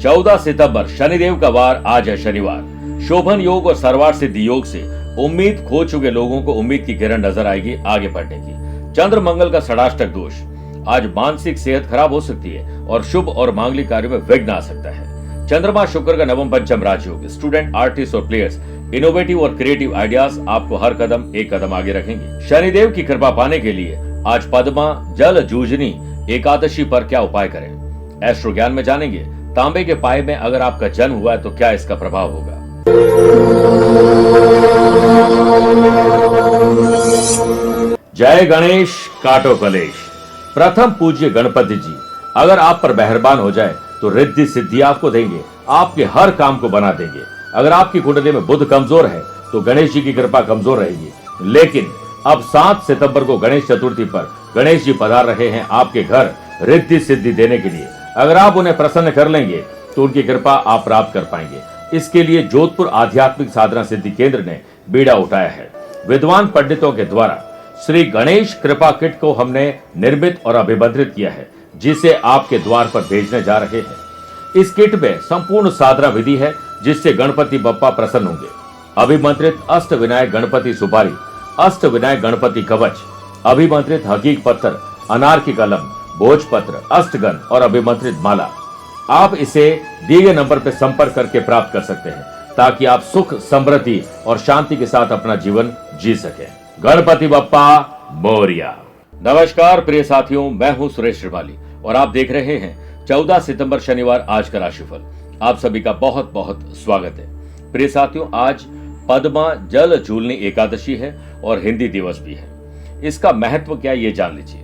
14 सितंबर शनिदेव का वार आज है शनिवार। शोभन योग और सर्वार्थ सिद्धि योग से उम्मीद खो चुके लोगों को उम्मीद की किरण नजर आएगी आगे बढ़ने की। चंद्र मंगल का षडाष्टक दोष, आज मानसिक सेहत खराब हो सकती है और शुभ और मांगलिक कार्यों में विघ्न आ सकता है। चंद्रमा शुक्र का नवम पंचम राजयोग, स्टूडेंट, आर्टिस्ट और प्लेयर्स इनोवेटिव और क्रिएटिव आइडियाज आपको हर कदम एक कदम आगे रखेंगे। शनिदेव की कृपा पाने के लिए आज पद्मा जल जूझनी एकादशी पर क्या उपाय करें, एस्ट्रो ज्ञान में जानेंगे। तांबे के पाए में अगर आपका जन्म हुआ है तो क्या इसका प्रभाव होगा। जय गणेश, काटो कलेश। प्रथम पूज्य गणपति जी अगर आप पर मेहरबान हो जाए तो रिद्धि सिद्धि आपको देंगे, आपके हर काम को बना देंगे। अगर आपकी कुंडली में बुध कमजोर है तो गणेश जी की कृपा कमजोर रहेगी। लेकिन अब 7 सितंबर को गणेश चतुर्थी पर गणेश जी पधार रहे हैं आपके घर रिद्धि सिद्धि देने के लिए। अगर आप उन्हें प्रसन्न कर लेंगे तो उनकी कृपा आप प्राप्त कर पाएंगे। इसके लिए जोधपुर आध्यात्मिक साधना सिद्धि केंद्र ने बीड़ा उठाया है। विद्वान पंडितों के द्वारा श्री गणेश कृपा किट को हमने निर्मित और अभिमंत्रित किया है, जिसे आपके द्वार पर भेजने जा रहे हैं। इस किट में संपूर्ण साधना विधि है जिससे गणपति बप्पा प्रसन्न होंगे। अभिमंत्रित अष्ट विनायक गणपति सुपारी, अष्ट विनायक गणपति कवच, अभिमंत्रित हकीक पत्थर, अनार की कलम, भोजपत्र, अष्टगन और अभिमंत्रित माला। आप इसे दिए गए नंबर पर संपर्क करके प्राप्त कर सकते हैं ताकि आप सुख, समृद्धि और शांति के साथ अपना जीवन जी सकें। गणपति बप्पा मोरिया। नमस्कार प्रिय साथियों, मैं हूं सुरेश श्रीवाली और आप देख रहे हैं 14 सितंबर शनिवार आज का राशिफल। आप सभी का बहुत बहुत स्वागत है। प्रिय साथियों, आज पद्मा जल झूलनी एकादशी है और हिंदी दिवस भी है। इसका महत्व क्या ये जान लीजिए।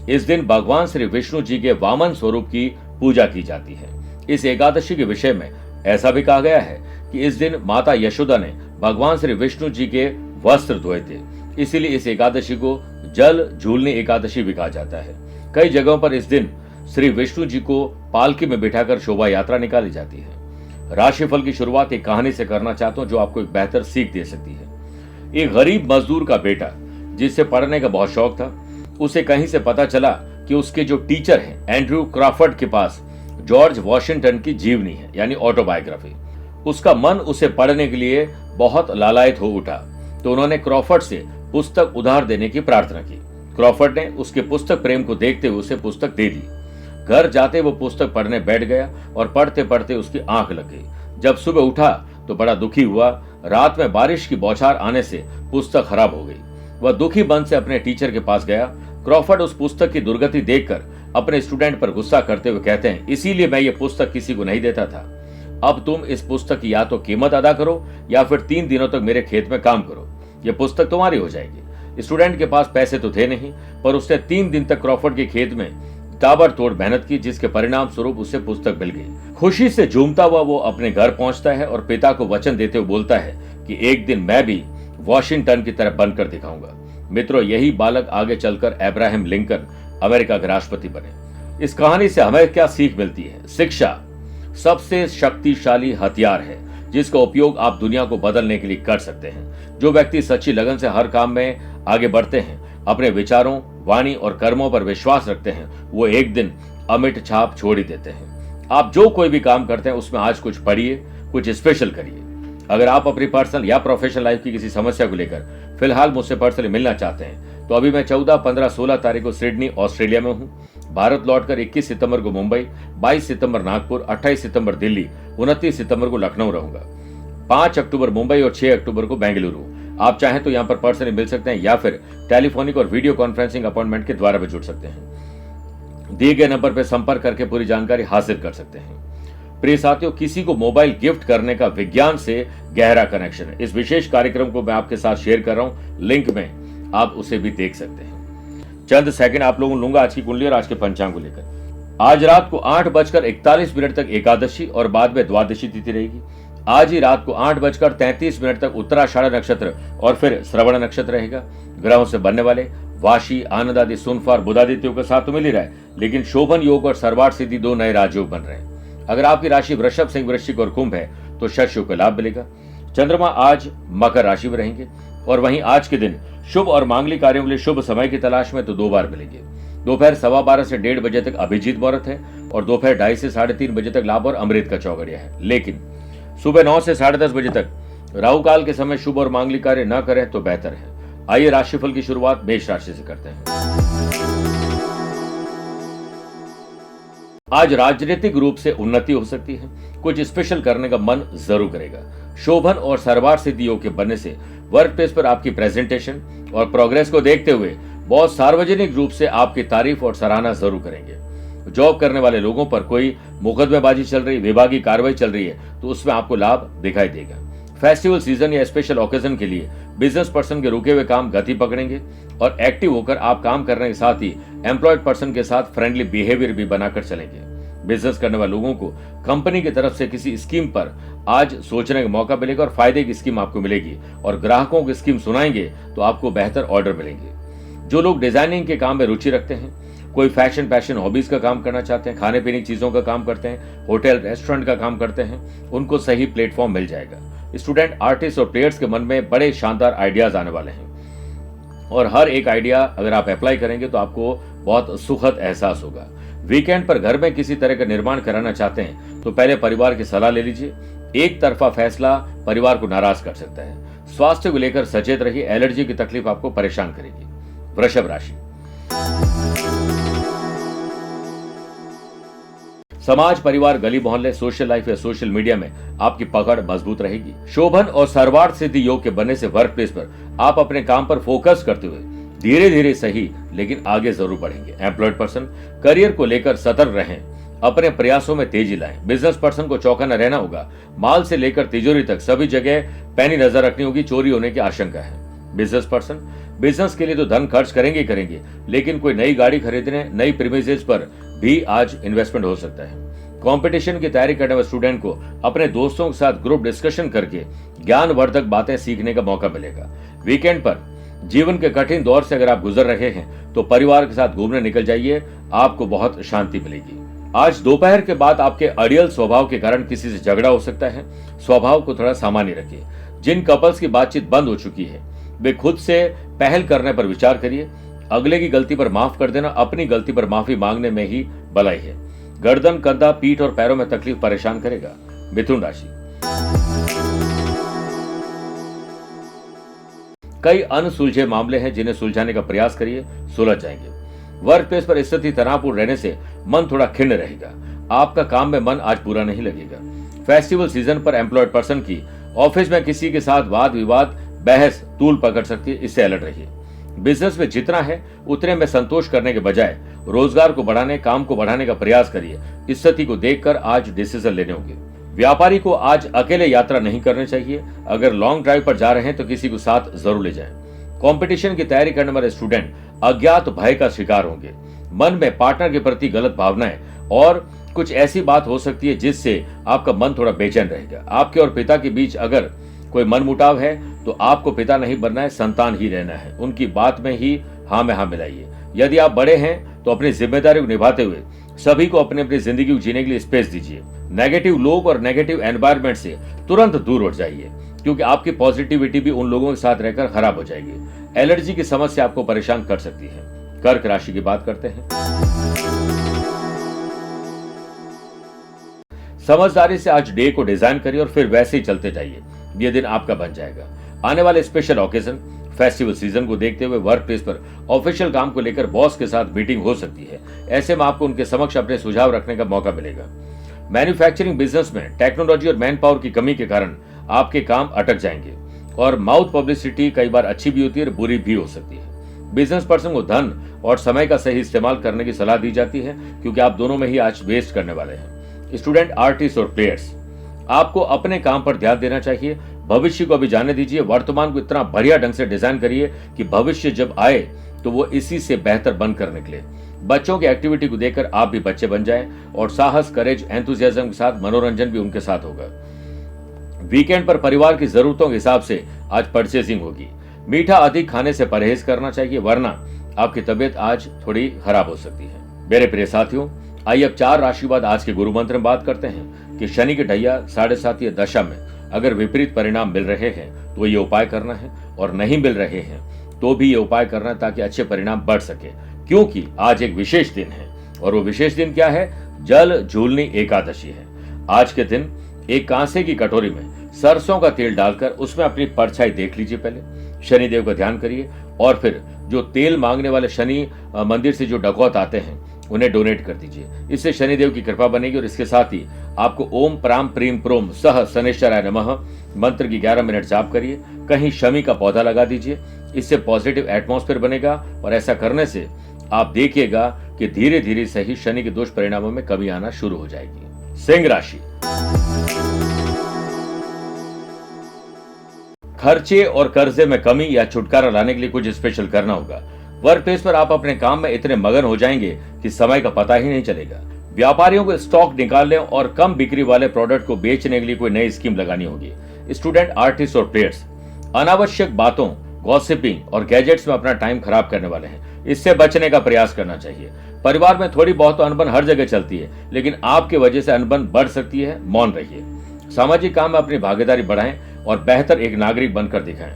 इस दिन भगवान श्री विष्णु जी के वामन स्वरूप की पूजा की जाती है। इस एकादशी के विषय में ऐसा भी कहा गया है कि इस दिन माता यशोदा ने भगवान श्री विष्णु जी के वस्त्र धोए थे, इसीलिए इस एकादशी को जल झूलनी एकादशी भी कहा जाता है। कई जगहों पर इस दिन श्री विष्णु जी को पालकी में बिठाकर शोभा यात्रा निकाली जाती है। राशिफल की शुरुआत एक कहानी से करना चाहता हूं जो आपको एक बेहतर सीख दे सकती है। एक गरीब मजदूर का बेटा जिसे पढ़ने का बहुत शौक था, उसे कहीं से पता चला कि उसके जो टीचर हैं एंड्रयू क्रॉफर्ड के पास जॉर्ज वॉशिंगटन की जीवनी है, यानी ऑटोबायोग्राफी। उसका मन उसे पढ़ने के लिए बहुत लालायित हो उठा, तो उन्होंने क्रॉफर्ड से पुस्तक उधार देने की प्रार्थना की। क्रॉफर्ड ने उसके पुस्तक प्रेम को देखते हुए उसे पुस्तक दे दी। घर जाते वो पुस्तक पढ़ने बैठ गया और पढ़ते पढ़ते उसकी आंख लग गई। जब सुबह उठा तो बड़ा दुखी हुआ। रात में बारिश की बौछार आने से पुस्तक खराब हो गई। वह दुखी मन से अपने टीचर के पास गया। क्रॉफर्ड उस पुस्तक की दुर्गति देखकर अपने स्टूडेंट पर गुस्सा करते हुए कहते हैं, इसीलिए मैं ये पुस्तक किसी को नहीं देता था। अब तुम इस पुस्तक की या तो कीमत अदा करो या फिर 3 दिनों तक मेरे खेत में काम करो, ये पुस्तक तुम्हारी हो जाएगी। स्टूडेंट के पास पैसे तो थे नहीं, पर उसने 3 दिन तक क्रॉफर्ड के खेत में ताबड़तोड़ मेहनत की, जिसके परिणाम स्वरूप उसे पुस्तक मिल गई। खुशी से झूमता हुआ वो अपने घर पहुंचता है और पिता को वचन देते हुए बोलता है कि एक दिन मैं भी वॉशिंगटन की तरह बनकर दिखाऊंगा। मित्रों, यही बालक आगे चलकर अब्राहम लिंकन अमेरिका के राष्ट्रपति बने। इस कहानी से हमें क्या सीख मिलती है? शिक्षा सबसे शक्तिशाली हथियार है जिसका उपयोग आप दुनिया को बदलने के लिए कर सकते हैं। जो व्यक्ति सच्ची लगन से हर काम में आगे बढ़ते हैं, अपने विचारों, वाणी और कर्मों पर विश्वास रखते हैं, वो एक दिन अमिट छाप छोड़ ही देते हैं। आप जो कोई भी काम करते हैं उसमें आज कुछ पढ़िए, कुछ स्पेशल करिए। अगर आप अपनी पर्सनल या प्रोफेशनल लाइफ की किसी समस्या को लेकर फिलहाल मुझसे पर्सनली मिलना चाहते हैं तो अभी मैं 14, 15, 16 तारीख को सिडनी ऑस्ट्रेलिया में हूँ। भारत लौटकर 21 सितंबर को मुंबई, 22 सितंबर नागपुर, 28 सितंबर दिल्ली, 29 सितंबर को लखनऊ रहूंगा। 5 अक्टूबर मुंबई और 6 अक्टूबर को बेंगलुरु। आप चाहें तो यहाँ पर पर्सनली मिल सकते हैं या फिर टेलीफोनिक और वीडियो कॉन्फ्रेंसिंग अपॉइंटमेंट के द्वारा भी जुड़ सकते हैं। दिए गए नंबर पर संपर्क करके पूरी जानकारी हासिल कर सकते हैं। प्रिय साथियों, किसी को मोबाइल गिफ्ट करने का विज्ञान से गहरा कनेक्शन है। इस विशेष कार्यक्रम को मैं आपके साथ शेयर कर रहा हूं, लिंक में आप उसे भी देख सकते हैं। चंद सेकंड आप लोगों लूंगा आज की कुंडली और आज के पंचांग को लेकर। आज रात को 8:41 तक एकादशी और बाद में द्वादशी तिथि रहेगी। आज ही रात को 8:33 तक उत्तराषाढ़ नक्षत्र और फिर श्रवण नक्षत्र रहेगा। ग्रहों से बनने वाले वाशी, आनंद आदि, सुनफार, बुधादित्यों के साथ तो मिल ही रहा है, लेकिन शोभन योग और सर्वार्थ सिद्धि 2 नए राजयोग बन रहे हैं। अगर आपकी राशि वृषभ, सिंह, वृश्चिक और कुंभ है तो शश का लाभ मिलेगा। चंद्रमा आज मकर राशि में रहेंगे और वहीं आज के दिन शुभ और मांगलिक कार्यों के लिए शुभ समय की तलाश में तो 2 बार मिलेंगे। दोपहर 12:15 से 1:30 बजे तक अभिजीत मुहूर्त है और दोपहर 2:30 से 3:30 बजे तक लाभ और अमृत का चौघड़िया है। लेकिन सुबह 9 से 10:30 बजे तक राहु काल के समय शुभ और मांगलिक कार्य न करें तो बेहतर है। आइए राशिफल की शुरुआत मेष राशि से करते हैं। आज राजनीतिक रूप से उन्नति हो सकती है, कुछ स्पेशल करने का मन जरूर करेगा। शोभन और सर्वार्थ सिद्धि योग के बनने से वर्क प्लेस पर आपकी प्रेजेंटेशन और प्रोग्रेस को देखते हुए बहुत सार्वजनिक रूप से आपकी तारीफ और सराहना जरूर करेंगे। जॉब करने वाले लोगों पर कोई मुकदमेबाजी चल रही, विभागीय कार्रवाई चल रही है तो उसमें आपको लाभ दिखाई देगा। फेस्टिवल सीजन या स्पेशल ओकेजन के लिए बिजनेस पर्सन के रुके हुए काम गति पकड़ेंगे और एक्टिव होकर आप काम करने के साथ ही एम्प्लॉयड पर्सन के साथ फ्रेंडली बिहेवियर भी बनाकर चलेंगे। बिजनेस करने वाले लोगों को कंपनी की तरफ से किसी स्कीम पर आज सोचने का मौका मिलेगा और फायदे की स्कीम आपको मिलेगी और ग्राहकों की स्कीम सुनाएंगे तो आपको बेहतर ऑर्डर मिलेंगे। जो लोग डिजाइनिंग के काम में रुचि रखते हैं, कोई फैशन पैशन हॉबीज का काम करना चाहते हैं, खाने पीने की चीजों का काम करते हैं, होटल रेस्टोरेंट का काम करते हैं, उनको सही प्लेटफॉर्म मिल जाएगा। स्टूडेंट, आर्टिस्ट और प्लेयर्स के मन में बड़े शानदार आइडियाज आने वाले हैं और हर एक आइडिया अगर आप अप्लाई करेंगे तो आपको बहुत सुखद एहसास होगा। वीकेंड पर घर में किसी तरह का निर्माण कराना चाहते हैं तो पहले परिवार की सलाह ले लीजिए। एक तरफा फैसला परिवार को नाराज कर सकता है। स्वास्थ्य को लेकर सचेत रहिए, एलर्जी की तकलीफ आपको परेशान करेगी। वृषभ राशि, समाज, परिवार, गली मोहल्ले, सोशल लाइफ या सोशल मीडिया में आपकी पकड़ मजबूत रहेगी। शोभन और सर्वार्थ सिद्धि योग के बनने से वर्क प्लेस पर आप अपने काम पर फोकस करते हुए धीरे धीरे सही लेकिन आगे जरूर बढ़ेंगे। एम्प्लॉयड पर्सन, करियर को लेकर सतर्क रहें, अपने प्रयासों में तेजी लाएं। बिजनेस पर्सन को चौकन्ना रहना होगा। माल से लेकर तिजोरी तक सभी जगह पैनी नजर रखनी होगी, चोरी होने की आशंका है। बिजनेस पर्सन, बिजनेस के लिए तो धन खर्च करेंगे, लेकिन कोई नई गाड़ी खरीदने, नई प्रीमिसेस पर भी आज इन्वेस्टमेंट हो सकता है। कंपटीशन की तैयारी करने वाले स्टूडेंट को अपने दोस्तों के साथ ग्रुप डिस्कशन करके ज्ञानवर्धक बातें सीखने का मौका मिलेगा। वीकेंड पर जीवन के कठिन दौर से अगर आप गुजर रहे हैं तो परिवार के साथ घूमने निकल जाइए, आपको बहुत शांति मिलेगी। आज दोपहर के बाद आपके अड़ियल स्वभाव के कारण किसी से झगड़ा हो सकता है। स्वभाव को थोड़ा सामान्य रखिए। जिन कपल्स की बातचीत बंद हो चुकी है वे खुद से पहल करने पर विचार करिए। अगले की गलती पर माफ कर देना अपनी गलती पर माफी मांगने में ही भलाई है। गर्दन, कंधा, पीठ और पैरों में तकलीफ परेशान करेगा। मिथुन राशि, कई अनसुलझे मामले हैं जिन्हें सुलझाने का प्रयास करिए, सुलझ जाएंगे। वर्क प्लेस पर स्थिति तनावपूर्ण रहने से मन थोड़ा खिन्न रहेगा। आपका काम में मन आज पूरा नहीं लगेगा। फेस्टिवल सीजन पर एम्प्लॉयड पर्सन की ऑफिस में किसी के साथ वाद विवाद, बहस तूल पकड़ सकती है, इससे अलर्ट रहिए। बिजनेस में जितना है उतने में संतोष करने के बजाय रोजगार को बढ़ाने, काम को बढ़ाने का प्रयास करिए। स्थिति को देखकर आज डिसीजन लेने होंगे। व्यापारी को आज अकेले यात्रा नहीं करनी चाहिए। अगर लॉन्ग ड्राइव पर जा रहे हैं तो किसी को साथ जरूर ले जाएं। कंपटीशन की तैयारी करने वाले स्टूडेंट अज्ञात भय का शिकार होंगे। मन में पार्टनर के प्रति गलत भावनाएं और कुछ ऐसी बात हो सकती है जिससे आपका मन थोड़ा बेचैन रहेगा। आपके और पिता के बीच अगर कोई मनमुटाव है तो आपको पिता नहीं बनना है, संतान ही रहना है। उनकी बात में ही हाँ में हाँ मिलाइए। यदि आप बड़े हैं तो अपनी जिम्मेदारी को निभाते हुए सभी को अपनी अपनी जिंदगी को जीने के लिए स्पेस दीजिए। नेगेटिव लोग और नेगेटिव एनवायरनमेंट से तुरंत दूर हट जाइए क्योंकि आपकी पॉजिटिविटी भी उन लोगों के साथ रहकर खराब हो जाएगी। एलर्जी की समस्या आपको परेशान कर सकती है। कर्क राशि की बात करते हैं। समझदारी से आज डे को डिजाइन करिए और फिर वैसे ही चलते जाइए। यह दिन आपका बन जाएगा। आने वाले स्पेशल ओकेजन, फेस्टिवल सीजन को देखते हुए वर्क प्लेस पर ऑफिशियल काम को लेकर बॉस के साथ मीटिंग हो सकती है। ऐसे में आपको उनके समक्ष अपने सुझाव रखने का मौका मिलेगा। मैन्युफैक्चरिंग बिजनेस में टेक्नोलॉजी और मैन पावर की कमी के कारण आपके काम अटक जाएंगे और माउथ पब्लिसिटी कई बार अच्छी भी होती है और बुरी भी हो सकती है। बिजनेस पर्सन को धन और समय का सही इस्तेमाल करने की सलाह दी जाती है क्योंकि आप दोनों में ही आज वेस्ट करने वाले हैं। स्टूडेंट, आर्टिस्ट और प्लेयर्स, आपको अपने काम पर ध्यान देना चाहिए। भविष्य को अभी जाने दीजिए। वर्तमान को इतना बढ़िया ढंग से डिजाइन करिए कि भविष्य जब आए तो वो इसी से बेहतर बनकर निकले। बच्चों की एक्टिविटी को देखकर आप भी बच्चे बन जाएं और साहस, करेज, एंथुसियाज्म के साथ मनोरंजन भी उनके साथ होगा। वीकेंड पर परिवार की जरूरतों के हिसाब से आज परचेसिंग होगी। मीठा अधिक खाने से परहेज करना चाहिए वरना आपकी तबीयत आज थोड़ी खराब हो सकती है। मेरे प्रिय साथियों, आइए अब 4 राशि बाद आज के गुरु मंत्र में बात करते हैं कि शनि के ढैया 7.5 दशा में अगर विपरीत परिणाम मिल रहे हैं तो ये उपाय करना है और नहीं मिल रहे हैं तो भी ये उपाय करना है ताकि अच्छे परिणाम बढ़ सके। क्योंकि आज एक विशेष दिन है। और वो विशेष दिन क्या है? जल झूलनी एकादशी है। आज के दिन एक कांसे की कटोरी में सरसों का तेल डालकर उसमें अपनी परछाई देख लीजिए। पहले शनिदेव का ध्यान करिए और फिर जो तेल मांगने वाले शनि मंदिर से जो डकौत आते हैं उन्हें डोनेट कर दीजिए। इससे शनिदेव की कृपा बनेगी और इसके साथ ही आपको ओम प्राम प्रीम प्रोम सह शनिश्चराय नमः मंत्र की 11 मिनट जाप करिए। कहीं शमी का पौधा लगा दीजिए। इससे पॉजिटिव एटमॉस्फेयर बनेगा और ऐसा करने से आप देखिएगा कि धीरे धीरे सही शनि के दुष्परिणामों में कमी आना शुरू हो जाएगी। सिंह राशि, खर्चे और कर्जे में कमी या छुटकारा लाने के लिए कुछ स्पेशल करना होगा। वर्क प्लेस पर आप अपने काम में इतने मगन हो जाएंगे कि समय का पता ही नहीं चलेगा। व्यापारियों को स्टॉक निकालने और कम बिक्री वाले प्रोडक्ट को बेचने के लिए कोई नई स्कीम लगानी होगी। स्टूडेंट, आर्टिस्ट और प्लेयर्स अनावश्यक बातों, गॉसिपिंग और गैजेट्स में अपना टाइम खराब करने वाले हैं। इससे बचने का प्रयास करना चाहिए। परिवार में थोड़ी बहुत तो अनबन हर जगह चलती है, लेकिन आपकी वजह से अनबन बढ़ सकती है। मौन रहिए। सामाजिक काम में अपनी भागीदारी बढ़ाएं और बेहतर एक नागरिक बनकर दिखाएं।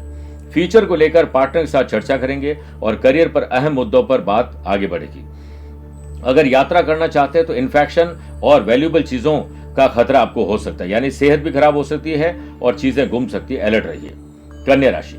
फ्यूचर को लेकर पार्टनर के साथ चर्चा करेंगे और करियर पर अहम मुद्दों पर बात आगे बढ़ेगी। अगर यात्रा करना चाहते हैं तो इन्फेक्शन और वैल्यूएबल चीजों का खतरा आपको हो सकता है, यानी सेहत भी खराब हो सकती है और चीजें गुम सकती है। अलर्ट रहिए। कन्या राशि,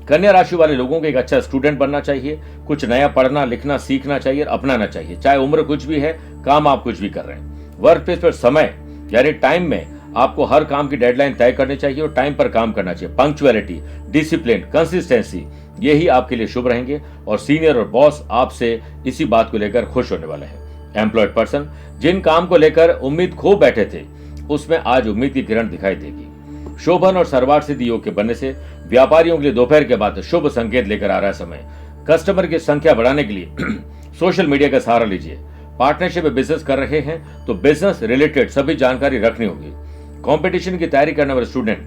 कन्या राशि वाले लोगों को एक अच्छा स्टूडेंट बनना चाहिए। कुछ नया पढ़ना लिखना सीखना चाहिए और अपनाना चाहिए। चाहे उम्र कुछ भी है, काम आप कुछ भी कर रहे हैं। वर्क प्लेस पर समय यानी टाइम में आपको हर काम की डेडलाइन तय करनी चाहिए और टाइम पर काम करना चाहिए। पंक्चुअलिटी, डिसिप्लिन, कंसिस्टेंसी यही आपके लिए शुभ रहेंगे और सीनियर और बॉस आपसे इसी बात को लेकर खुश होने वाले हैं। एम्प्लॉयड पर्सन, जिन काम को लेकर उम्मीद खो बैठे थे उसमें आज उम्मीद की किरण दिखाई देगी। शोभन और सर्वार्थ सिद्धि योग के बनने से व्यापारियों के लिए दोपहर के बाद शुभ संकेत लेकर आ रहा है समय। कस्टमर की संख्या बढ़ाने के लिए सोशल मीडिया का सहारा लीजिए। पार्टनरशिप में बिजनेस कर रहे हैं तो बिजनेस रिलेटेड सभी जानकारी रखनी होगी। कंपटीशन की तैयारी करने वाले स्टूडेंट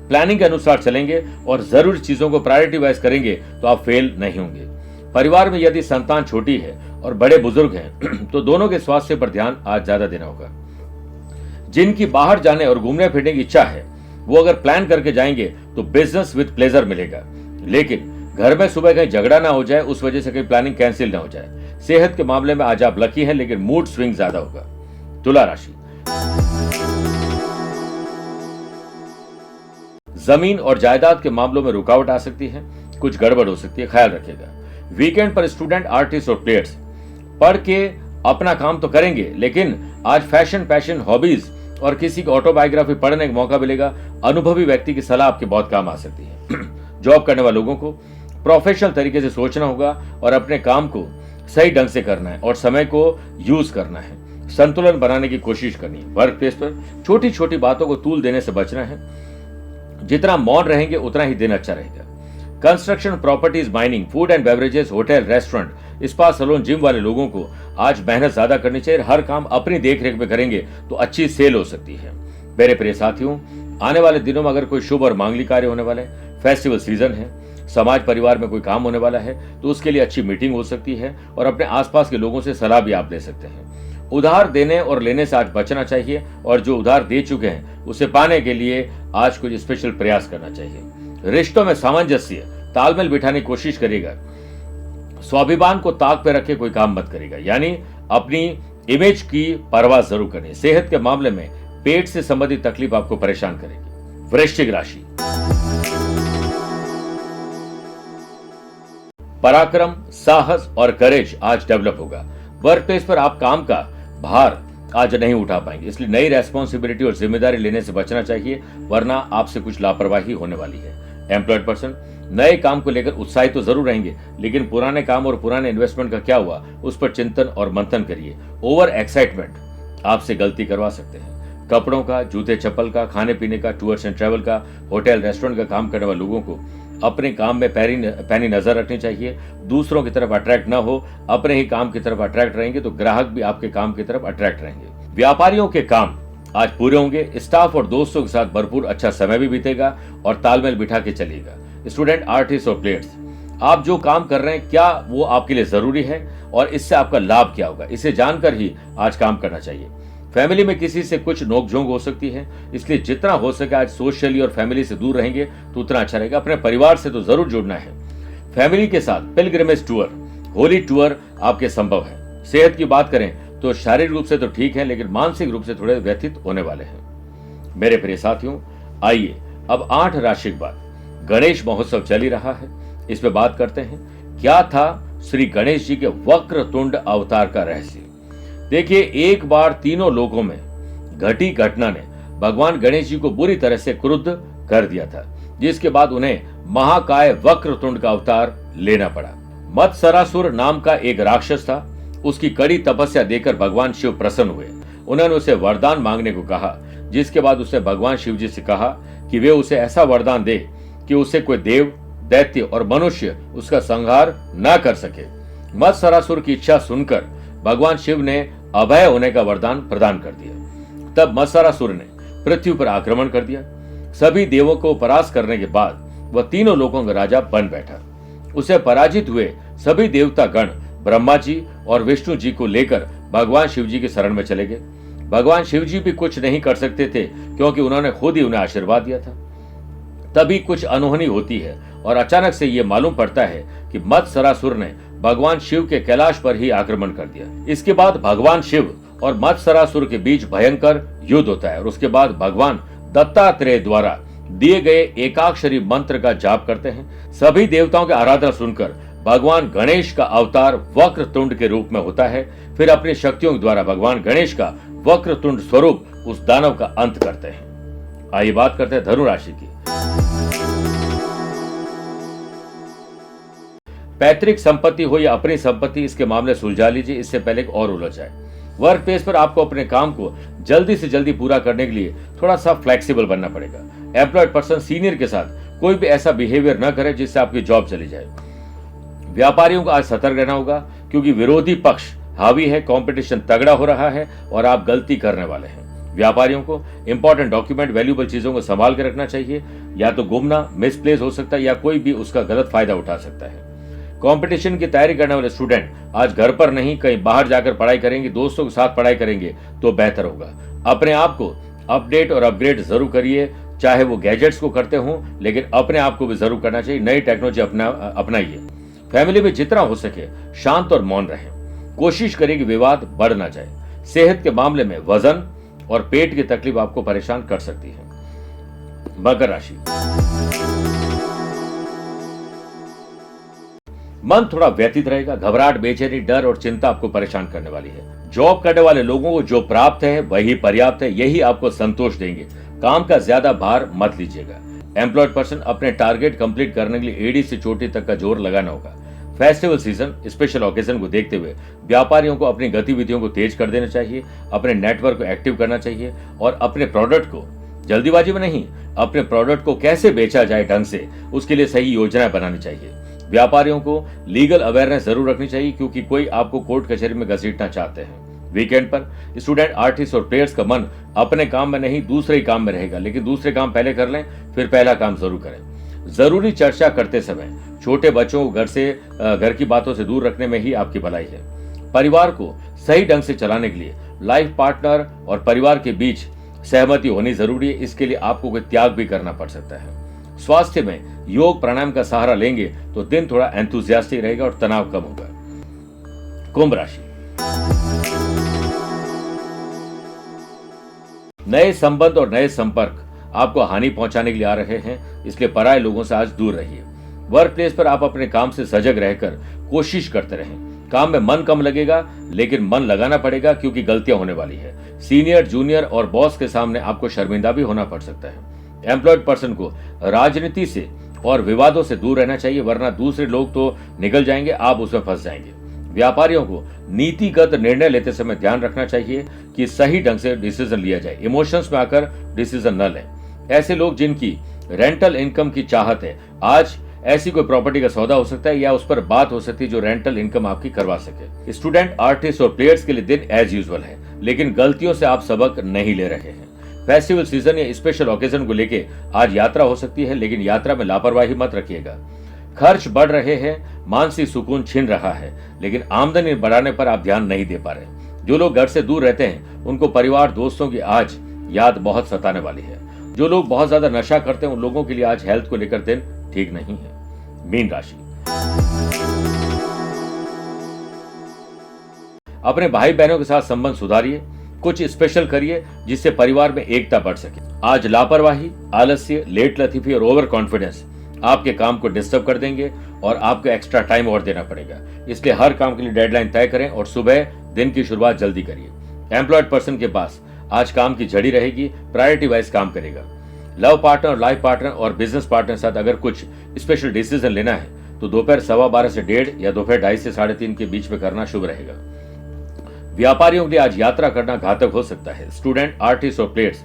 प्लानिंग के अनुसार चलेंगे और जरूरी चीजों को प्रायोरिटी वाइज करेंगे तो आप फेल नहीं होंगे। परिवार में यदि संतान छोटी है और बड़े बुजुर्ग हैं तो दोनों के स्वास्थ्य पर ध्यान आज ज्यादा देना होगा। जिनकी बाहर जाने और घूमने फिरने की इच्छा है वो अगर प्लान करके जाएंगे तो बिजनेस विद प्लेजर मिलेगा, लेकिन घर में सुबह कहीं झगड़ा ना हो जाए, उस वजह से कहीं प्लानिंग कैंसिल ना हो जाए। सेहत के मामले में आज आप लकी हैं, लेकिन मूड स्विंग ज्यादा होगा। तुला राशि, जमीन और जायदाद के मामलों में रुकावट आ सकती है, कुछ गड़बड़ हो सकती है, ख्याल रखिएगा। वीकेंड पर स्टूडेंट, आर्टिस्ट और प्लेयर्स पढ़ के अपना काम तो करेंगे, लेकिन आज फैशन, पैशन, हॉबीज और किसी की ऑटोबायोग्राफी पढ़ने का मौका मिलेगा। अनुभवी व्यक्ति की सलाह आपके बहुत काम आ सकती है। जॉब करने वाले लोगों को प्रोफेशनल तरीके से सोचना होगा और अपने काम को सही ढंग से करना है और समय को यूज करना है। संतुलन बनाने की कोशिश करनी है। वर्क प्लेस पर छोटी छोटी बातों को तूल देने से बचना है। जितना मौन रहेंगे उतना ही दिन अच्छा रहेगा। Construction, properties, mining, food and beverages, hotel, restaurant, spa, salon, gym वाले लोगों को आज मेहनत ज्यादा करनी चाहिए। हर काम अपनी देखरेख में करेंगे तो अच्छी सेल हो सकती है। मेरे प्रिय साथियों, आने वाले दिनों में अगर कोई शुभ और मांगलिक कार्य होने वाले, फेस्टिवल सीजन है, समाज परिवार में कोई काम होने वाला है तो उसके लिए अच्छी मीटिंग हो सकती है और अपने आसपास के लोगों से सलाह भी आप ले सकते हैं। उधार देने और लेने से आज बचना चाहिए और जो उधार दे चुके हैं उसे पाने के लिए आज कुछ स्पेशल प्रयास करना चाहिए। रिश्तों में सामंजस्य, तालमेल बिठाने की कोशिश करिएगा। स्वाभिमान को ताक पे रखे कोई काम मत करेगा, यानी अपनी इमेज की परवाह जरूर करें। सेहत के मामले में पेट से संबंधित तकलीफ आपको परेशान करेगी। वृश्चिक राशि, पराक्रम, साहस और करेज आज डेवलप होगा। वर्क प्लेस पर आप काम का भार आज नहीं उठा पाएंगे, इसलिए नई रेस्पॉन्सिबिलिटी और जिम्मेदारी लेने से बचना चाहिए, वरना आपसे कुछ लापरवाही होने वाली है। एम्प्लॉयड पर्सन नए काम को लेकर उत्साहित तो जरूर रहेंगे, लेकिन पुराने काम और पुराने इन्वेस्टमेंट का क्या हुआ उस पर चिंतन और मंथन करिए। ओवर एक्साइटमेंट आपसे गलती करवा सकते हैं। कपड़ों का, जूते चप्पल का, खाने पीने का, टूर्स एंड ट्रैवल का, होटल रेस्टोरेंट का काम करने वाले लोगों को अपने काम में पैनी नजर रखनी चाहिए। दूसरों की तरफ अट्रैक्ट न हो, अपने ही काम की तरफ अट्रैक्ट रहेंगे तो ग्राहक भी आपके काम की तरफ अट्रैक्ट रहेंगे। व्यापारियों के काम आज पूरे होंगे। स्टाफ और दोस्तों के साथ भरपूर अच्छा समय भी बीतेगा और तालमेल बिठा के चलिएगा। स्टूडेंट, आर्टिस्ट और प्लेयर्स, आप जो काम कर रहे हैं क्या वो आपके लिए जरूरी है और इससे आपका लाभ क्या होगा, इसे जानकर ही आज काम करना चाहिए। फैमिली में किसी से कुछ नोकझोंक हो सकती है, इसलिए जितना हो सके आज सोशली और फैमिली से दूर रहेंगे तो उतना अच्छा रहेगा। अपने परिवार से तो जरूर जुड़ना है। फैमिली के साथ पिलग्रिमेज टूर, होली टूर आपके संभव है। सेहत की बात करें तो शारीरिक रूप से तो ठीक है, लेकिन मानसिक रूप से थोड़े व्यथित होने वाले हैं। मेरे प्रिय साथियों, आइए अब 8 राशि के बाद गणेश महोत्सव चल ही रहा है, इस पे बात करते हैं। क्या था श्री गणेश जी के वक्रतुंड अवतार का रहस्य? देखिए, एक बार तीनों लोकों में घटी घटना ने भगवान गणेश जी को बुरी तरह से क्रुद्ध कर दिया था, जिसके बाद उन्हें महाकाय वक्रतुंड का अवतार लेना पड़ा। मत्सरासुर नाम का एक राक्षस था, उसकी कड़ी तपस्या देखकर भगवान शिव प्रसन्न हुए। उन्होंने उसे वरदान मांगने को कहा, जिसके बाद उसने भगवान शिव जी से कहा कि वे उसे ऐसा वरदान दे कि उसे कोई देव, दैत्य और मनुष्य उसका संहार न कर सके। मत्सरासुर की इच्छा सुनकर भगवान शिव ने अभय होने का वरदान प्रदान कर दिया। तब मत्सरासुर ने पृथ्वी पर आक्रमण कर दिया। सभी देवों को परास्त करने के बाद वह तीनों लोकों का राजा बन बैठा। उसे पराजित हुए सभी देवता गण ब्रह्मा जी और विष्णु जी को लेकर भगवान शिव जी की शरण में चले गए। भगवान शिव जी भी कुछ नहीं कर सकते थे, क्योंकि उन्होंने खुद ही उन्हें आशीर्वाद दिया था। तभी कुछ अनहोनी होती है और अचानक से यह मालूम पड़ता है कि मत्सरासुर ने भगवान शिव के कैलाश पर ही आक्रमण कर दिया। इसके बाद भगवान शिव और मत्सरासुर के बीच भयंकर युद्ध होता है और उसके बाद भगवान दत्तात्रेय द्वारा दिए गए एकाक्षरी मंत्र का जाप करते हैं। सभी देवताओं की आराधना सुनकर भगवान गणेश का अवतार वक्रतुंड के रूप में होता है। फिर अपनी शक्तियों के द्वारा भगवान गणेश का वक्रतुंड स्वरूप उस दानव का अंत करते हैं। आइए बात करते हैं धनु राशि की। पैतृक संपत्ति हो या अपनी संपत्ति, इसके मामले सुलझा लीजिए, इससे पहले और उलझ जाए। वर्क प्लेस पर आपको अपने काम को जल्दी से जल्दी पूरा करने के लिए थोड़ा सा फ्लेक्सिबल बनना पड़ेगा। एम्प्लॉयड पर्सन सीनियर के साथ कोई भी ऐसा बिहेवियर न करे जिससे आपकी जॉब चली जाए। व्यापारियों को आज सतर्क रहना होगा, क्योंकि विरोधी पक्ष हावी है, कंपटीशन तगड़ा हो रहा है और आप गलती करने वाले हैं। व्यापारियों को इंपॉर्टेंट डॉक्यूमेंट, वैल्यूएबल चीजों को संभाल के रखना चाहिए, या तो गुमना, मिसप्लेस हो सकता है या कोई भी उसका गलत फायदा उठा सकता है। कंपटीशन की तैयारी करने वाले स्टूडेंट आज घर पर नहीं कहीं बाहर जाकर पढ़ाई करेंगे, दोस्तों के साथ पढ़ाई करेंगे तो बेहतर होगा। अपने आप को अपडेट और अपग्रेड जरूर करिए, चाहे वो गैजेट्स को करते हों, लेकिन अपने आप को भी जरूर करना चाहिए। नई टेक्नोलॉजी अपनाइए। फैमिली में जितना हो सके शांत और मौन रहें। कोशिश करें कि विवाद बढ़ ना जाए। सेहत के मामले में वजन और पेट की तकलीफ आपको परेशान कर सकती है। मकर राशि, मन थोड़ा व्यथित रहेगा। घबराहट, बेचैनी, डर और चिंता आपको परेशान करने वाली है। जॉब करने वाले लोगों को जो प्राप्त है वही पर्याप्त है, यही आपको संतोष देंगे। काम का ज्यादा भार मत लीजिएगा। एम्प्लॉयड पर्सन अपने टारगेट कंप्लीट करने के लिए एड़ी से चोटी तक का जोर लगाना होगा। फेस्टिवल सीजन, स्पेशल ओकेजन को देखते हुए व्यापारियों को अपनी गतिविधियों को तेज कर देना चाहिए, अपने नेटवर्क को एक्टिव करना चाहिए और अपने प्रोडक्ट को जल्दीबाजी में नहीं, अपने प्रोडक्ट को कैसे बेचा जाए ढंग से, उसके लिए सही योजनाएं बनानी चाहिए। व्यापारियों को लीगल अवेयरनेस जरूर रखनी चाहिए, क्योंकि कोई आपको कोर्ट कचहरी में घसीटना चाहते हैं। वीकेंड पर स्टूडेंट, आर्टिस्ट और प्लेयर्स का मन अपने काम में नहीं दूसरे ही काम में रहेगा, लेकिन दूसरे काम पहले कर लें, फिर पहला काम जरूर करें। जरूरी चर्चा करते समय छोटे बच्चों को घर की बातों से दूर रखने में ही आपकी भलाई है। परिवार को सही ढंग से चलाने के लिए लाइफ पार्टनर और परिवार के बीच सहमति होनी जरूरी है। इसके लिए आपको कोई त्याग भी करना पड़ सकता है। स्वास्थ्य में योग प्राणायाम का सहारा लेंगे तो दिन थोड़ा एंथुजियास्टिक रहेगा और तनाव कम होगा। कुंभ राशि, नए संबंध और नए संपर्क आपको हानि पहुंचाने के लिए आ रहे हैं, इसलिए पराये लोगों से आज दूर रहिए। वर्क प्लेस पर आप अपने काम से सजग रहकर कोशिश करते रहें। काम में मन कम लगेगा, लेकिन मन लगाना पड़ेगा, क्योंकि गलतियां होने वाली है। सीनियर, जूनियर और बॉस के सामने आपको शर्मिंदा भी होना पड़ सकता है। एम्प्लॉयड पर्सन को राजनीति से और विवादों से दूर रहना चाहिए, वरना दूसरे लोग तो निकल जाएंगे, आप उसमें फंस जाएंगे। व्यापारियों को नीतिगत निर्णय लेते समय ध्यान रखना चाहिए कि सही ढंग से डिसीजन लिया जाए। इमोशंस में आकर डिसीजन न लें। ऐसे लोग जिनकी रेंटल इनकम की चाहत है, आज ऐसी कोई प्रॉपर्टी का सौदा हो सकता है या उस पर बात हो सकती है जो रेंटल इनकम आपकी करवा सके। स्टूडेंट, आर्टिस्ट और प्लेयर्स के लिए दिन एज यूजुअल है, लेकिन गलतियों से आप सबक नहीं ले रहे हैं। फेस्टिवल सीजन या स्पेशल ओकेजन को लेके आज यात्रा हो सकती है, लेकिन यात्रा में लापरवाही मत रखिएगा। खर्च बढ़ रहे हैं, मानसिक सुकून छिन रहा है, लेकिन आमदनी बढ़ाने पर आप ध्यान नहीं दे पा रहे। जो लोग घर से दूर रहते हैं उनको परिवार दोस्तों की आज याद बहुत सताने वाली है। जो लोग बहुत ज्यादा नशा करते हैं उन लोगों के लिए आज हेल्थ को लेकर दिन ठीक नहीं है। मीन राशि, अपने भाई बहनों के साथ संबंध सुधारिए, कुछ स्पेशल करिए जिससे परिवार में एकता बढ़ सके। आज लापरवाही, आलस्य, लेट लतीफी और ओवर कॉन्फिडेंस आपके काम को डिस्टर्ब कर देंगे और आपको एक्स्ट्रा टाइम और देना पड़ेगा। इसलिए हर काम के लिए डेडलाइन तय करें और सुबह दिन की शुरुआत जल्दी करिए। एम्प्लॉयड पर्सन के पास आज काम की झड़ी रहेगी, प्रायोरिटी वाइज काम करेगा। लव पार्टनर, लाइफ पार्टनर और बिजनेस पार्टनर के साथ अगर कुछ स्पेशल डिसीजन लेना है तो दोपहर 12:15 से 1:30 या दोपहर 2:30 से 3:30 के बीच में करना शुभ रहेगा। व्यापारियों के लिए आज यात्रा करना घातक हो सकता है। स्टूडेंट, आर्टिस्ट और प्लेयर्स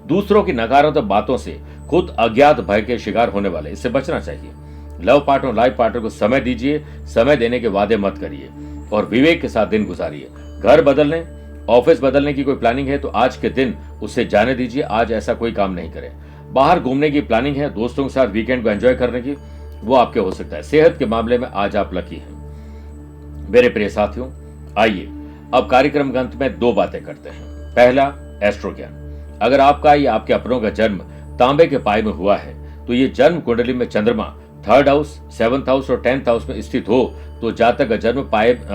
दूसरों की नकारात्मक बातों से खुद अज्ञात भय के शिकार होने वाले, इससे बचना चाहिए। लव पार्टनर, लाइफ पार्टनर को समय दीजिए, समय देने के वादे मत करिए और विवेक के साथ दिन गुजारिए। घर बदलने, ऑफिस बदलने की कोई प्लानिंग है तो आज के दिन उसे जाने दीजिए। आज ऐसा कोई काम नहीं करें। बाहर घूमने की प्लानिंग है, दोस्तों के साथ वीकेंड को एंजॉय करने की, वो आपके हो सकता है। सेहत के मामले में आज आप लकी हैं। मेरे प्रिय साथियों, आइए अब कार्यक्रम के अंत में 2 बातें करते हैं। पहला, एस्ट्रो ज्ञान। अगर आपका या आपके अपनों का जन्म तांबे के पाए में हुआ है तो ये जन्म कुंडली में चंद्रमा 3rd हाउस, 7th हाउस और 10th हाउस में स्थित हो तो जातक का जन्म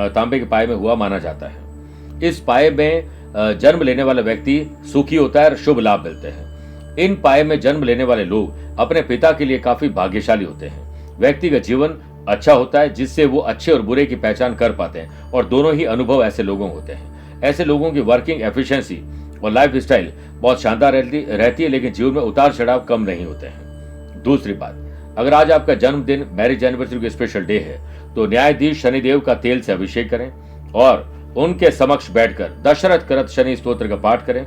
तांबे के पाए में हुआ माना जाता है। इस पाए में जन्म लेने वाला व्यक्ति सुखी होता है और शुभ लाभ मिलते हैं। इन पाए में जन्म लेने वाले लोग अपने पिता के लिए काफी भाग्यशाली होते हैं। व्यक्ति का जीवन अच्छा होता है जिससे वो अच्छे और बुरे की पहचान कर पाते हैं और दोनों ही अनुभव ऐसे लोगों होते हैं। ऐसे लोगों की वर्किंग एफिशिएंसी और लाइफ स्टाइल बहुत शानदार रहती है लेकिन जीवन में उतार चढ़ाव कम नहीं होते हैं। दूसरी बात, अगर आज आपका जन्मदिन, मैरिज एनिवर्सरी का स्पेशल डे है तो न्यायाधीश शनिदेव का तेल से अभिषेक करें और उनके समक्ष बैठकर दशरथ करत शनि स्तोत्र का पाठ करें।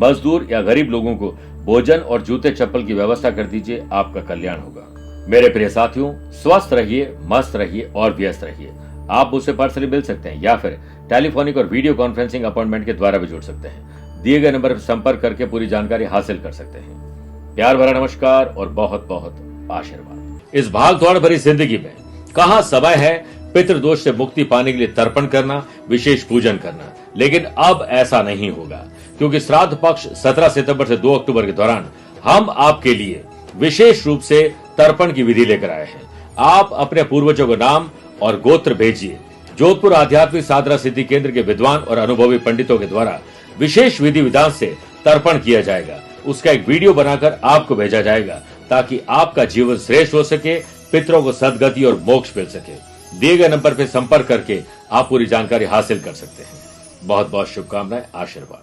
मजदूर या गरीब लोगों को भोजन और जूते चप्पल की व्यवस्था कर दीजिए, आपका कल्याण होगा। मेरे प्रिय साथियों, स्वस्थ रहिए, मस्त रहिए और व्यस्त रहिए। आप मुझसे पर्सनली मिल सकते हैं या फिर टेलीफोनिक और वीडियो कॉन्फ्रेंसिंग अपॉइंटमेंट के द्वारा भी जुड़ सकते हैं। दिए गए नंबर पर संपर्क करके पूरी जानकारी हासिल कर सकते हैं। प्यार भरा नमस्कार और बहुत बहुत आशीर्वाद। इस भाग दौड़ भरी जिंदगी में कहां समय है पितृदोष से मुक्ति पाने के लिए तर्पण करना, विशेष पूजन करना, लेकिन अब ऐसा नहीं होगा क्योंकि श्राद्ध पक्ष 17 सितंबर से 2 अक्टूबर के दौरान हम आपके लिए विशेष रूप से तर्पण की विधि लेकर आए हैं। आप अपने पूर्वजों को नाम और गोत्र भेजिए। जोधपुर आध्यात्मिक साधना सिद्धि केंद्र के विद्वान और अनुभवी पंडितों के द्वारा विशेष विधि विधान से तर्पण किया जाएगा। उसका एक वीडियो बनाकर आपको भेजा जाएगा ताकि आपका जीवन श्रेष्ठ हो सके, पितरों को सदगति और मोक्ष मिल सके। दिए गए नंबर पर संपर्क करके आप पूरी जानकारी हासिल कर सकते हैं। बहुत बहुत शुभकामनाएं, आशीर्वाद।